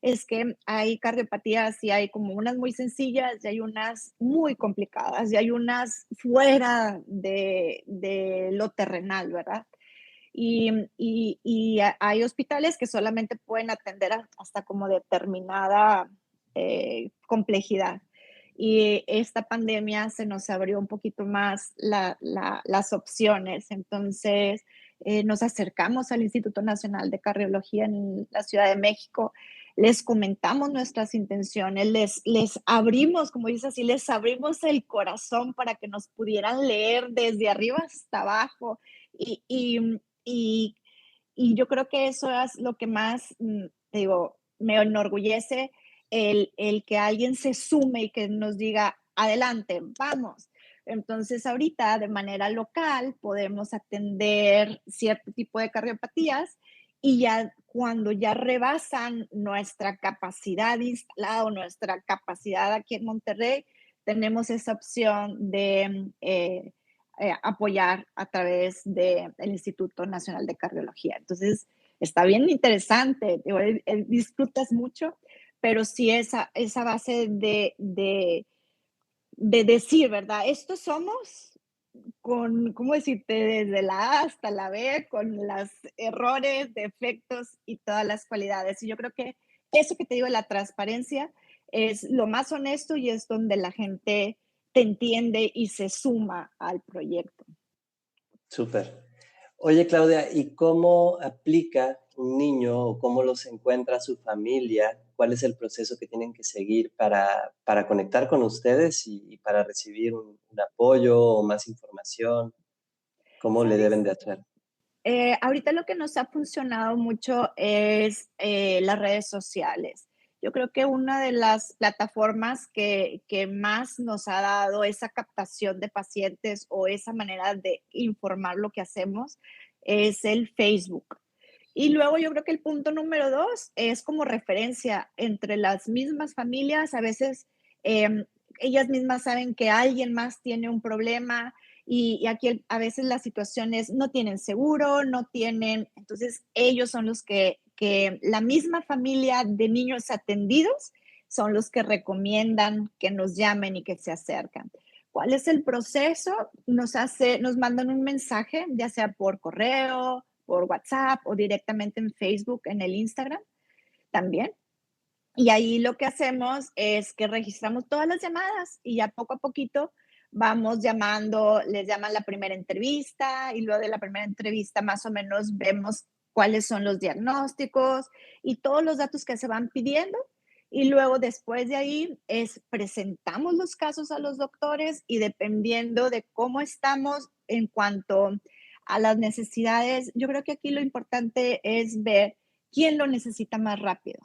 es que hay cardiopatías y hay como unas muy sencillas y hay unas muy complicadas y hay unas fuera de lo terrenal, ¿verdad? Hay hospitales que solamente pueden atender hasta como determinada complejidad. Y esta pandemia se nos abrió un poquito más las opciones. Entonces, nos acercamos al Instituto Nacional de Cardiología en la Ciudad de México, les comentamos nuestras intenciones, les abrimos, como dice así, les abrimos el corazón para que nos pudieran leer desde arriba hasta abajo. Y, y, y, y yo creo que eso es lo que más, te digo, me enorgullece, el que alguien se sume y que nos diga, adelante, vamos. Entonces, ahorita de manera local podemos atender cierto tipo de cardiopatías y ya cuando ya rebasan nuestra capacidad instalada o nuestra capacidad aquí en Monterrey, tenemos esa opción de apoyar a través del Instituto Nacional de Cardiología. Entonces, está bien interesante, digo, disfrutas mucho, pero sí esa base de decir, ¿verdad? Estos somos con, ¿cómo decirte? Desde la A hasta la B, con los errores, defectos y todas las cualidades. Y yo creo que eso que te digo, la transparencia, es lo más honesto y es donde la gente te entiende y se suma al proyecto. Súper. Oye, Claudia, ¿y cómo aplica un niño o cómo los encuentra su familia? ¿Cuál es el proceso que tienen que seguir para conectar con ustedes y para recibir un apoyo o más información? ¿Cómo le deben ¿Sabes? de hacer? Ahorita lo que nos ha funcionado mucho es las redes sociales. Yo creo que una de las plataformas que más nos ha dado esa captación de pacientes o esa manera de informar lo que hacemos es el Facebook. Y luego yo creo que el punto número dos es como referencia entre las mismas familias. A veces ellas mismas saben que alguien más tiene un problema y aquí a veces las situaciones no tienen seguro, no tienen, entonces ellos son los que que la misma familia de niños atendidos son los que recomiendan que nos llamen y que se acercan. ¿Cuál es el proceso? Nos mandan un mensaje, ya sea por correo, por WhatsApp o directamente en Facebook, en el Instagram también. Y ahí lo que hacemos es que registramos todas las llamadas y ya poco a poquito vamos llamando, les llaman la primera entrevista y luego de la primera entrevista más o menos vemos cuáles son los diagnósticos y todos los datos que se van pidiendo. Y luego después de ahí presentamos los casos a los doctores y dependiendo de cómo estamos en cuanto a las necesidades, yo creo que aquí lo importante es ver quién lo necesita más rápido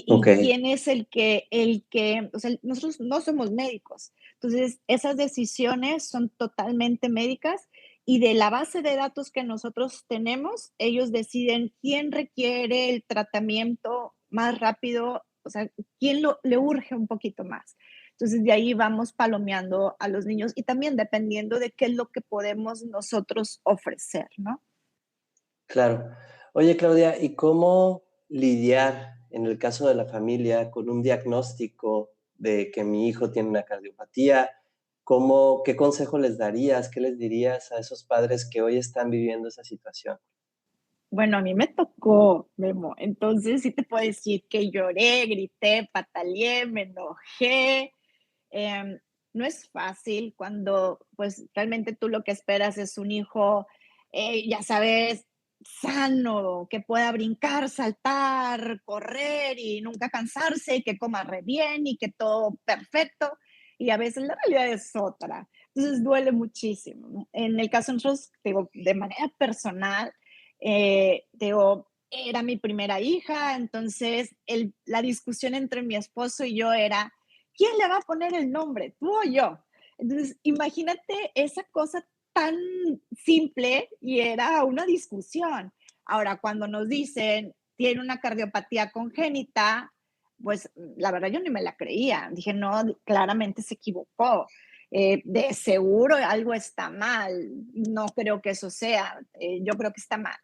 Ok, y quién es o sea, nosotros no somos médicos. Entonces, esas decisiones son totalmente médicas y de la base de datos que nosotros tenemos, ellos deciden quién requiere el tratamiento más rápido, o sea, quién le urge un poquito más. Entonces, de ahí vamos palomeando a los niños y también dependiendo de qué es lo que podemos nosotros ofrecer, ¿no? claro. Oye, Claudia, ¿y cómo lidiar en el caso de la familia con un diagnóstico de que mi hijo tiene una cardiopatía? ¿Qué consejo les darías? ¿Qué les dirías a esos padres que hoy están viviendo esa situación? Bueno, a mí me tocó, Memo. Entonces, sí te puedo decir que lloré, grité, pataleé, me enojé. Em, no es fácil cuando, pues, realmente tú lo que esperas es un hijo, ya sabes, sano, que pueda brincar, saltar, correr y nunca cansarse, y que coma re bien y que todo perfecto. Y a veces la realidad es otra. Entonces duele muchísimo, ¿no? En el caso de nosotros, te digo, de manera personal, te digo, era mi primera hija, entonces la discusión entre mi esposo y yo era, ¿quién le va a poner el nombre, tú o yo? Entonces, imagínate esa cosa tan simple y era una discusión. Ahora, cuando nos dicen, tiene una cardiopatía congénita, pues la verdad yo ni me la creía. Dije, no, claramente se equivocó. De seguro algo está mal. No creo que eso sea. Yo creo que está mal.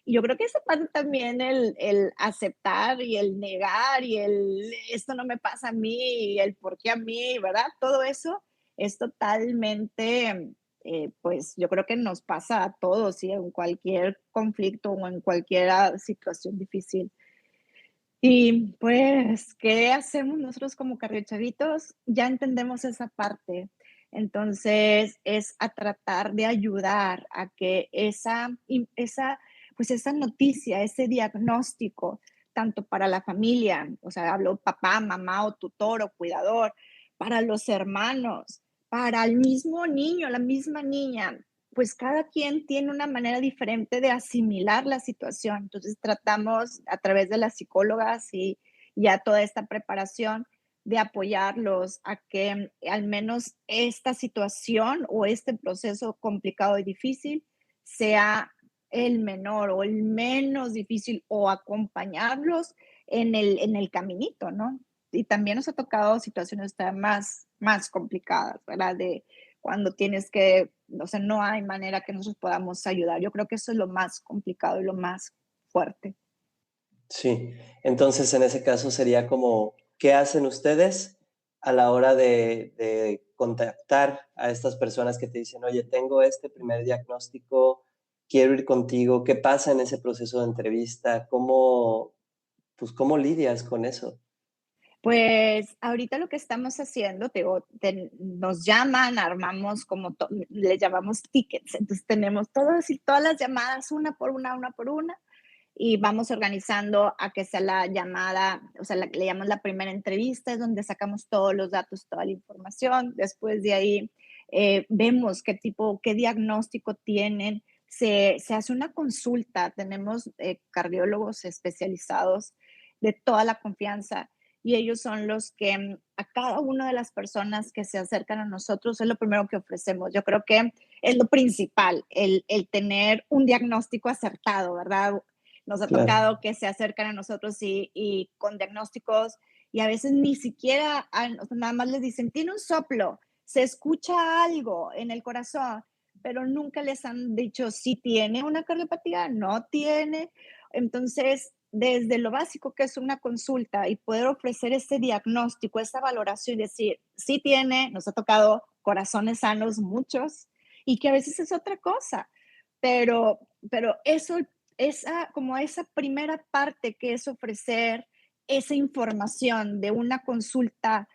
Y yo creo que esa parte también, el aceptar y el negar y el esto no me pasa a mí y el por qué a mí, ¿verdad? Todo eso es totalmente, pues yo creo que nos pasa a todos, ¿sí? En cualquier conflicto o en cualquier situación difícil. Y pues, ¿qué hacemos nosotros como cardiochavitos? Ya entendemos esa parte. Entonces, es a tratar de ayudar a que pues esa noticia, ese diagnóstico, tanto para la familia, o sea, hablo papá, mamá o tutor o cuidador, para los hermanos, para el mismo niño, la misma niña, pues cada quien tiene una manera diferente de asimilar la situación. Entonces tratamos a través de las psicólogas y ya toda esta preparación de apoyarlos a que al menos esta situación o este proceso complicado y difícil sea el menor o el menos difícil o acompañarlos en el caminito, ¿no? Y también nos ha tocado situaciones todavía más complicadas, ¿verdad? De cuando tienes que, o sea, no hay manera que nosotros podamos ayudar. Yo creo que eso es lo más complicado y lo más fuerte. Sí, entonces en ese caso sería como, ¿qué hacen ustedes a la hora de contactar a estas personas que te dicen, oye, tengo este primer diagnóstico, quiero ir contigo? ¿Qué pasa en ese proceso de entrevista? ¿Cómo lidias con eso? Pues ahorita lo que estamos haciendo, te digo, nos llaman, armamos como le llamamos tickets, entonces tenemos todas las llamadas una por una, y vamos organizando a que sea la llamada, o sea, le llamamos la primera entrevista, es donde sacamos todos los datos, toda la información. Después de ahí vemos qué diagnóstico tienen. Se hace una consulta, tenemos cardiólogos especializados de toda la confianza y ellos son los que a cada una de las personas que se acercan a nosotros es lo primero que ofrecemos. Yo creo que es lo principal, el tener un diagnóstico acertado, ¿verdad? Nos ha Claro, tocado que se acercan a nosotros y con diagnósticos y a veces ni siquiera, o sea, nada más les dicen, tiene un soplo, se escucha algo en el corazón, pero nunca les han dicho si tiene una cardiopatía, no tiene. Entonces, desde lo básico que es una consulta y poder ofrecer ese diagnóstico, esa valoración y decir, sí tiene, nos ha tocado corazones sanos muchos y que a veces es otra cosa, pero, pero eso, como esa primera parte que es ofrecer esa información de una consulta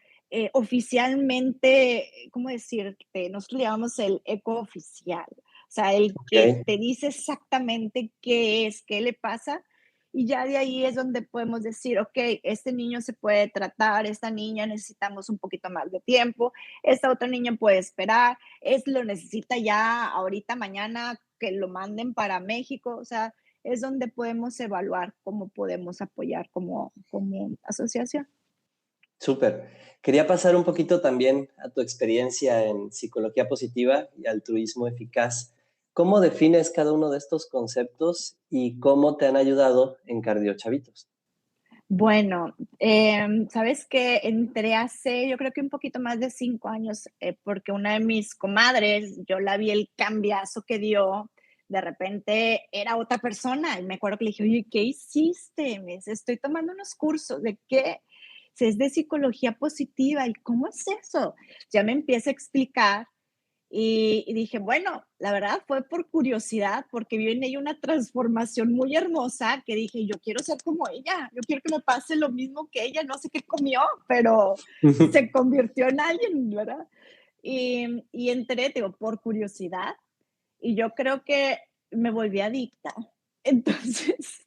oficialmente, ¿cómo decirte? Nosotros le llamamos el eco oficial, o sea, el que Ok. te dice exactamente qué es, qué le pasa, y ya de ahí es donde podemos decir, ok, este niño se puede tratar, esta niña necesitamos un poquito más de tiempo, esta otra niña puede esperar, es lo necesita ya ahorita, mañana, que lo manden para México, o sea, es donde podemos evaluar cómo podemos apoyar como asociación. Súper. Quería pasar un poquito también a tu experiencia en psicología positiva y altruismo eficaz. ¿Cómo defines cada uno de estos conceptos y cómo te han ayudado en Cardiochavitos? Bueno, sabes que entré hace, yo creo que un poquito más de 5 años, porque una de mis comadres, yo la vi el cambiazo que dio, de repente era otra persona, y me acuerdo que le dije, oye, ¿qué hiciste? Me dice, estoy tomando unos cursos, ¿de qué? Si es de psicología positiva, ¿y cómo es eso? Ya me empieza a explicar y dije, bueno, la verdad fue por curiosidad, porque vi en ella una transformación muy hermosa que dije, yo quiero ser como ella, yo quiero que me pase lo mismo que ella, no sé qué comió, pero se convirtió en alguien, ¿verdad? Y entré, te digo, por curiosidad, y yo creo que me volví adicta. Entonces,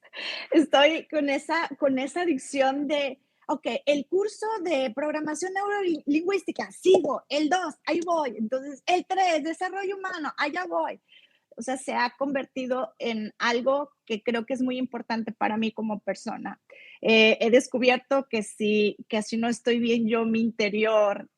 estoy con esa adicción de, ok, el curso de programación neurolingüística, sigo, el 2 ahí voy, entonces el 3 desarrollo humano, allá voy. O sea, se ha convertido en algo que creo que es muy importante para mí como persona. He descubierto que si no estoy bien yo, mi interior,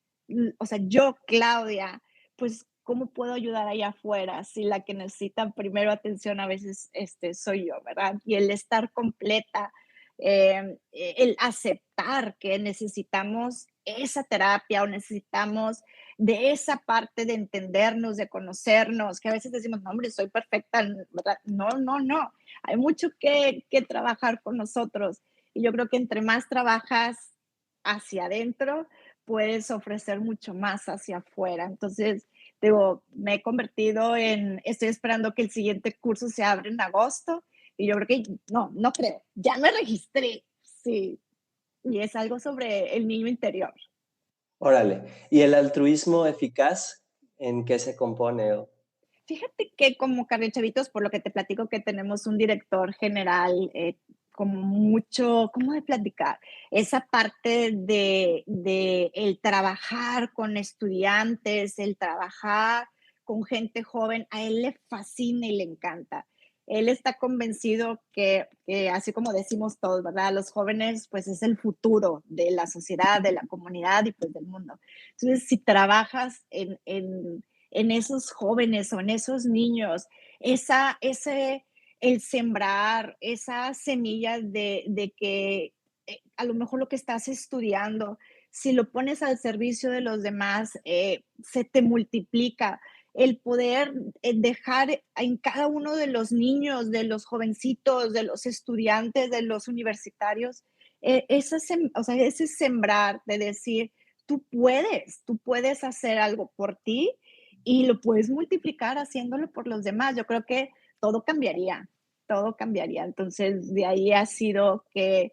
o sea, yo, Claudia, pues, ¿cómo puedo ayudar allá afuera? Si la que necesita primero atención a veces soy yo, ¿verdad? Y el estar completa, el aceptar que necesitamos esa terapia o necesitamos de esa parte de entendernos, de conocernos, que a veces decimos, no, hombre, soy perfecta, ¿verdad? No, no, no. Hay mucho que trabajar con nosotros. Y yo creo que entre más trabajas hacia adentro, puedes ofrecer mucho más hacia afuera. Entonces, digo, me he convertido estoy esperando que el siguiente curso se abra en agosto y yo creo que, no, no creo, ya me registré, sí, y es algo sobre el niño interior. Órale. ¿Y el altruismo eficaz en qué se compone? Fíjate que como Chavitos, por lo que te platico que tenemos un director general, como mucho, ¿cómo de platicar? Esa parte de el trabajar con estudiantes, el trabajar con gente joven, a él le fascina y le encanta. Él está convencido que así como decimos todos, ¿verdad? Los jóvenes, pues es el futuro de la sociedad, de la comunidad y pues del mundo. Entonces, si trabajas en esos jóvenes o en esos niños, el sembrar esa semilla de que a lo mejor lo que estás estudiando, si lo pones al servicio de los demás, se te multiplica. El poder dejar en cada uno de los niños, de los jovencitos, de los estudiantes, de los universitarios, o sea, ese sembrar de decir, tú puedes hacer algo por ti y lo puedes multiplicar haciéndolo por los demás. Yo creo que todo cambiaría, todo cambiaría. Entonces, de ahí ha sido que,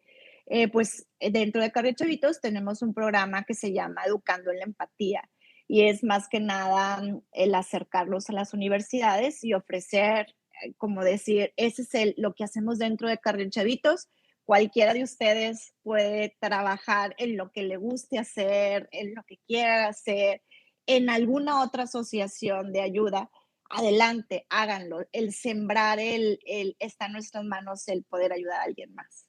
pues, dentro de Carrio Chavitos tenemos un programa que se llama Educando en la Empatía y es más que nada el acercarlos a las universidades y ofrecer, como decir, ese es lo que hacemos dentro de Carrio Chavitos. Cualquiera de ustedes puede trabajar en lo que le guste hacer, en lo que quiera hacer, en alguna otra asociación de ayuda, adelante, háganlo. El sembrar, está en nuestras manos el poder ayudar a alguien más.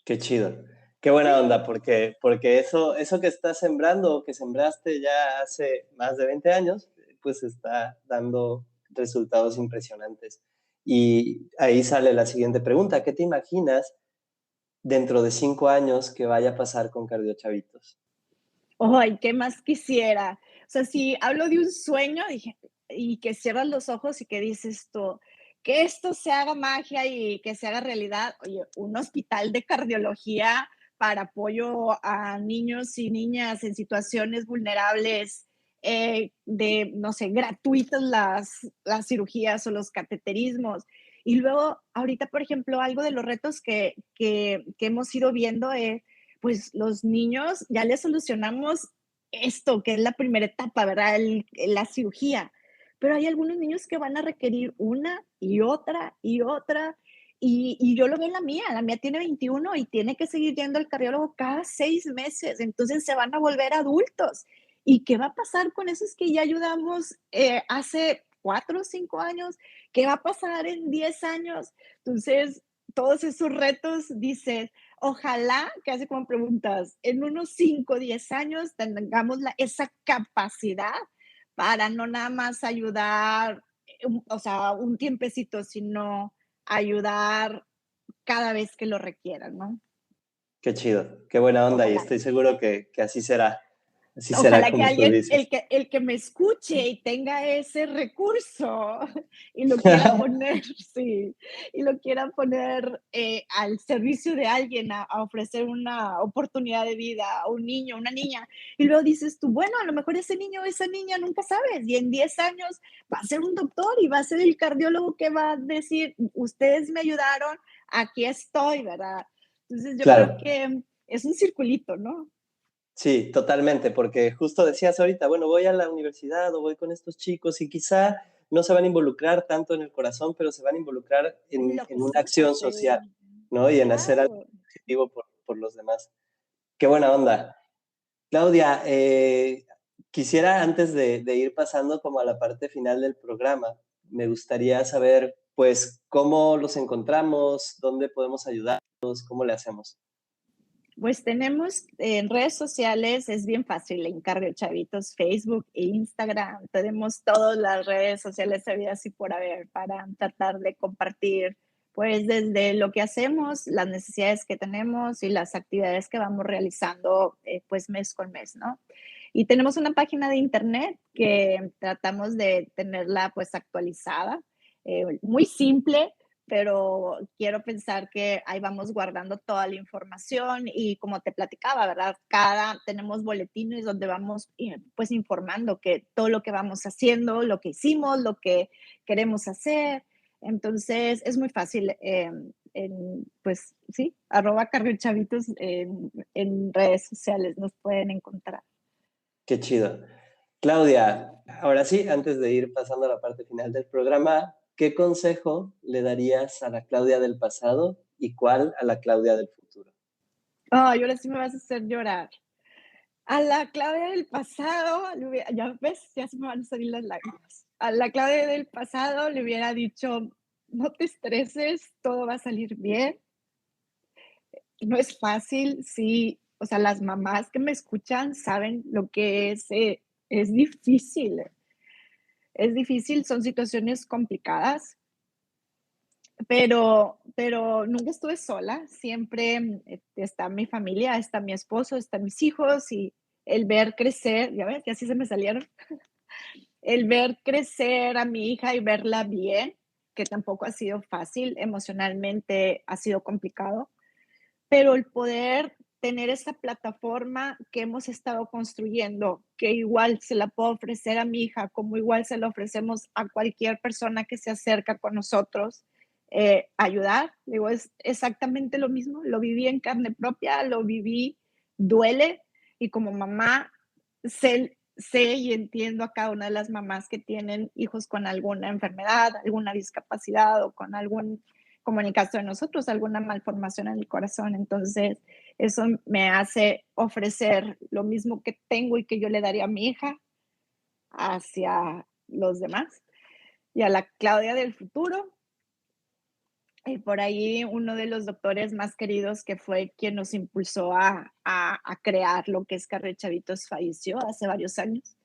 Qué chido. Qué buena Sí, onda, porque eso que estás sembrando, que sembraste ya hace más de 20 años, pues está dando resultados impresionantes. Y ahí sale la siguiente pregunta. ¿Qué te imaginas dentro de 5 años que vaya a pasar con Cardiochavitos? ay, ¿qué más quisiera? O sea, si hablo de un sueño, dije, y que cierras los ojos y que dices tú, que esto se haga magia y que se haga realidad. Oye, un hospital de cardiología para apoyo a niños y niñas en situaciones vulnerables, de, no sé, gratuitas las cirugías o los cateterismos. Y luego, ahorita, por ejemplo, algo de los retos que hemos ido viendo, pues los niños ya les solucionamos esto, que es la primera etapa, ¿verdad? La cirugía, pero hay algunos niños que van a requerir una y otra y otra. Y yo lo veo en la mía tiene 21 y tiene que seguir yendo al cardiólogo cada 6 meses, entonces se van a volver adultos. ¿Y qué va a pasar con esos que ya ayudamos hace 4 o 5 años? ¿Qué va a pasar en 10 años? Entonces, todos esos retos, dices, ojalá, que hace como preguntas, en unos 5 o 10 años tengamos esa capacidad para no nada más ayudar, o sea, un tiempecito, sino ayudar cada vez que lo requieran, ¿no? Qué chido, qué buena onda y Ojalá. estoy seguro que así será Ojalá que como tú alguien, dices. el que me escuche y tenga ese recurso y lo quiera poner, sí, y lo quiera poner al servicio de alguien a ofrecer una oportunidad de vida a un niño, una niña. Y luego dices tú, bueno, a lo mejor ese niño o esa niña nunca sabes. Y en 10 años va a ser un doctor y va a ser el cardiólogo que va a decir, ustedes me ayudaron, aquí estoy, ¿verdad? Entonces yo creo Claro, que es un circulito, ¿no? sí, totalmente, porque justo decías ahorita, bueno, voy a la universidad o voy con estos chicos y quizá no se van a involucrar tanto en el corazón, pero se van a involucrar Lo que en una sea, acción social, sí, ¿no? Y en hacer algo claro. positivo por los demás. Qué buena onda. Claudia, quisiera antes de ir pasando como a la parte final del programa, me gustaría saber, pues, cómo los encontramos, dónde podemos ayudarlos, cómo le hacemos. Pues tenemos en redes sociales, es bien fácil, en Cardio Chavitos, Facebook e Instagram. Tenemos todas las redes sociales habidas y por haber para tratar de compartir, pues desde lo que hacemos, las necesidades que tenemos y las actividades que vamos realizando, pues mes con mes, ¿no? Y tenemos una página de internet que tratamos de tenerla pues actualizada, muy simple, pero quiero pensar que ahí vamos guardando toda la información y como te platicaba, ¿verdad? Tenemos boletines donde vamos pues informando que todo lo que vamos haciendo, lo que hicimos, lo que queremos hacer. Entonces es muy fácil, pues sí, @carriochavitos en redes sociales nos pueden encontrar. Qué chido. Claudia, ahora sí, antes de ir pasando a la parte final del programa, ¿qué consejo le darías a la Claudia del pasado y cuál a la Claudia del futuro? Ay, ahora sí me vas a hacer llorar. A la Claudia del pasado, ya ves, ya se me van a salir las lágrimas. A la Claudia del pasado le hubiera dicho, no te estreses, todo va a salir bien. No es fácil, sí, o sea, las mamás que me escuchan saben lo que es difícil, son situaciones complicadas, pero nunca estuve sola, siempre está mi familia, está mi esposo, están mis hijos y el ver crecer, ya ves, que así se me salieron. El ver crecer a mi hija y verla bien, que tampoco ha sido fácil, emocionalmente ha sido complicado, pero el poder tener esa plataforma que hemos estado construyendo, que igual se la puedo ofrecer a mi hija, como igual se la ofrecemos a cualquier persona que se acerca con nosotros, ayudar, digo, es exactamente lo mismo, lo viví en carne propia, lo viví, duele, y como mamá sé y entiendo a cada una de las mamás que tienen hijos con alguna enfermedad, alguna discapacidad o con algún, como en el caso de nosotros, alguna malformación en el corazón. Entonces, eso me hace ofrecer lo mismo que tengo y que yo le daría a mi hija hacia los demás. Y a la Claudia del futuro, y por ahí uno de los doctores más queridos que fue quien nos impulsó a crear lo que es Carre Chavitos falleció hace varios años.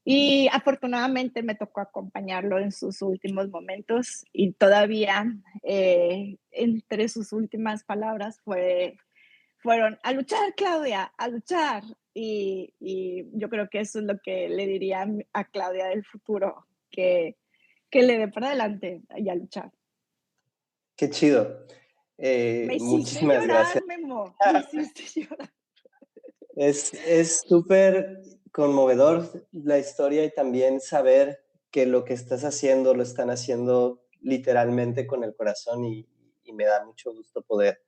Y afortunadamente me tocó acompañarlo en sus últimos momentos y todavía entre sus últimas palabras fueron, a luchar, Claudia, a luchar. Y yo creo que eso es lo que le diría a Claudia del futuro, que que le dé para adelante y a luchar. Qué chido. Me hiciste Muchísimas llorar, gracias. Memo, me hiciste llorar. Es súper conmovedor la historia y también saber que lo que estás haciendo lo están haciendo literalmente con el corazón y me da mucho gusto poder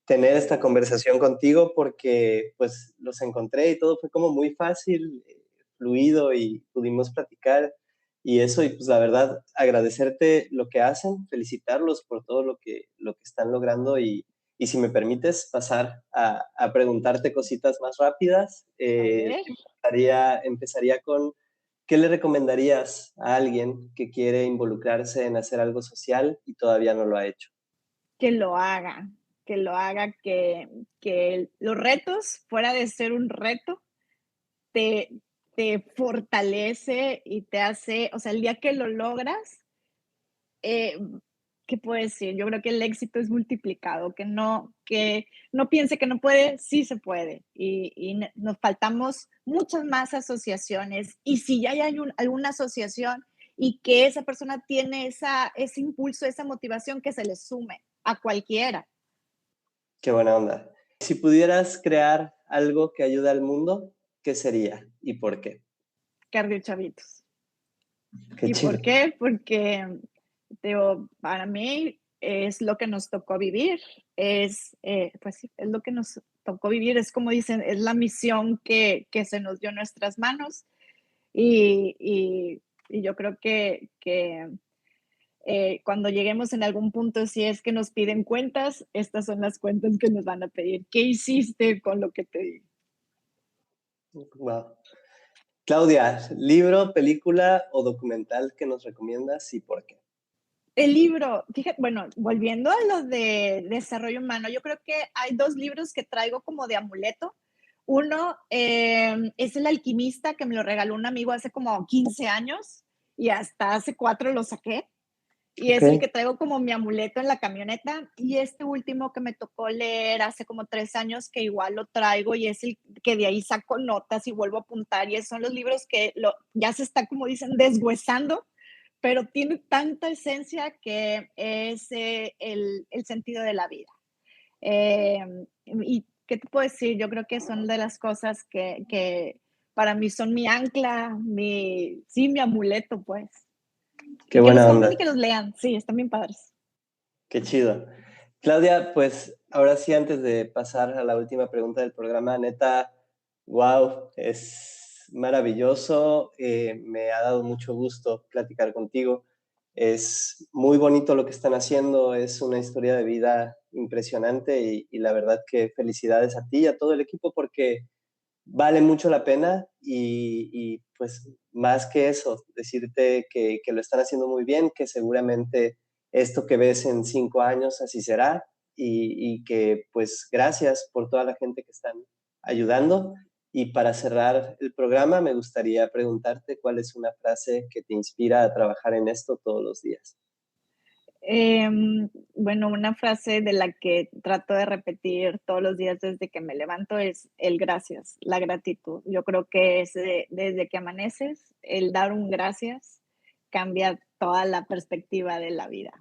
tener esta conversación contigo porque pues los encontré y todo fue como muy fácil, fluido y pudimos platicar y eso y pues la verdad agradecerte lo que hacen, felicitarlos por todo lo que están logrando y si me permites pasar a preguntarte cositas más rápidas, A ver, empezaría con ¿qué le recomendarías a alguien que quiere involucrarse en hacer algo social y todavía no lo ha hecho? que lo haga, que lo haga, que los retos, fuera de ser un reto, te, te fortalece y te hace, o sea, el día que lo logras, eh, ¿qué puedo decir? Yo creo que el éxito es multiplicado, que no piense que no puede, sí se puede. Nos faltamos muchas más asociaciones. Y si ya hay alguna asociación y que esa persona tiene ese impulso, esa motivación, que se le sume a cualquiera. Qué buena onda. Si pudieras crear algo que ayude al mundo, ¿qué sería y por qué? Cardio Chavitos. Qué ¿Y chido. por qué? Porque, digo, para mí es lo que nos tocó vivir, pues sí, es lo que nos tocó vivir, es como dicen, es la misión que se nos dio en nuestras manos y yo creo que cuando lleguemos en algún punto, si es que nos piden cuentas, estas son las cuentas que nos van a pedir. ¿Qué hiciste con lo que te di? Wow. Claudia, libro, película o documental que nos recomiendas y por qué. El libro, fíjate, bueno, volviendo a lo de desarrollo humano, yo creo que hay 2 libros que traigo como de amuleto. Uno, es El alquimista, que me lo regaló un amigo hace como 15 años y hasta hace 4 lo saqué, y Ok, es el que traigo como mi amuleto en la camioneta. Y este último que me tocó leer hace como 3 años, que igual lo traigo y es el que de ahí saco notas y vuelvo a apuntar, y son los libros que ya se está, como dicen, deshuesando, pero tiene tanta esencia que es el sentido de la vida. Eh, ¿Y qué te puedo decir? Yo creo que son de las cosas que para mí son mi ancla, sí, mi amuleto, pues. qué Y que los buena compren y onda. que los lean, sí, están bien padres. Qué chido. Claudia, pues ahora sí, antes de pasar a la última pregunta del programa, neta, wow, es maravilloso. Me ha dado mucho gusto platicar contigo. Es muy bonito lo que están haciendo, es una historia de vida impresionante y la verdad que felicidades a ti y a todo el equipo porque vale mucho la pena y pues más que eso, decirte que lo están haciendo muy bien, que seguramente esto que ves en 5 años así será y que pues gracias por toda la gente que están ayudando. Y para cerrar el programa, me gustaría preguntarte cuál es una frase que te inspira a trabajar en esto todos los días. Bueno, una frase de la que trato de repetir todos los días desde que me levanto es el gracias, la gratitud. Yo creo que desde que amaneces, el dar un gracias cambia toda la perspectiva de la vida.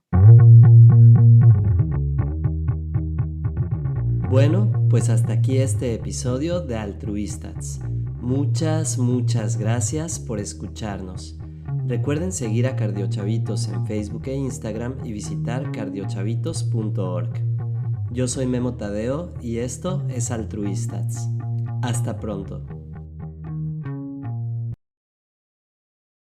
Bueno, pues hasta aquí este episodio de Altruistas. Muchas gracias por escucharnos. Recuerden seguir a Cardiochavitos en Facebook e Instagram y visitar cardiochavitos.org. Yo soy Memo Tadeo y esto es Altruistas. Hasta pronto.